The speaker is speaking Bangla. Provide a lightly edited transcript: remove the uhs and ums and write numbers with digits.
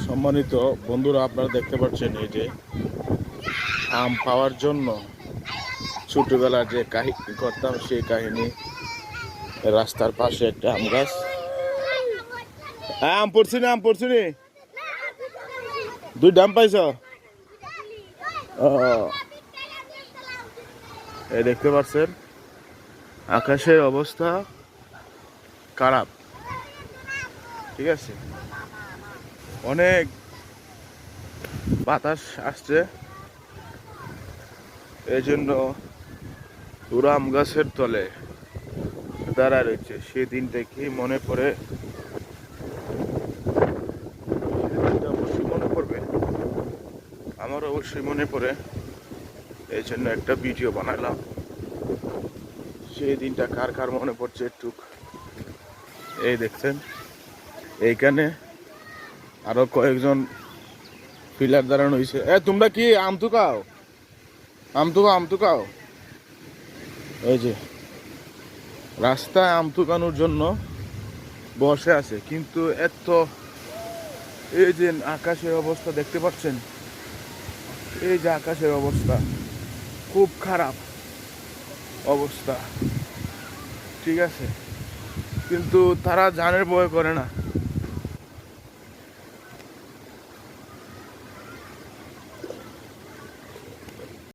সম্মানিত বন্ধুরা, আপনারা দেখতে পাচ্ছেন এই যে আম পাওয়ার জন্য ছোটবেলার যে কাহিনী করতাম সেই কাহিনী। রাস্তার পাশে একটা আম গাছ। আম পড়ছি না, আম পড়ছি নি, দুই ডাম পাইছ। এই দেখতে পাচ্ছেন আকাশের অবস্থা খারাপ, ঠিক আছে। অনেক বাতাস আসছে, এই জন্য পুরো আম গাছের তলে দাঁড়া রয়েছে। সেই দিনটা কি মনে পড়ে, অবশ্যই মনে পড়বে, আমার অবশ্যই মনে পড়ে। এই জন্য একটা ভিডিও বানালাম। সেই দিনটা কার কার মনে পড়ছে একটু। এই দেখছেন এইখানে আরো কয়েকজন পিলার দাঁড়ানো হয়েছে। তোমরা কি আম তুকাও, আম তুকাও, আম তুকাও। এই যে রাস্তায় আম তুকানোর জন্য বসে আছে, কিন্তু এত, এই যে আকাশের অবস্থা দেখতে পাচ্ছেন, এই যে আকাশের অবস্থা খুব খারাপ অবস্থা, ঠিক আছে। কিন্তু তারা জানের ভয় করে না।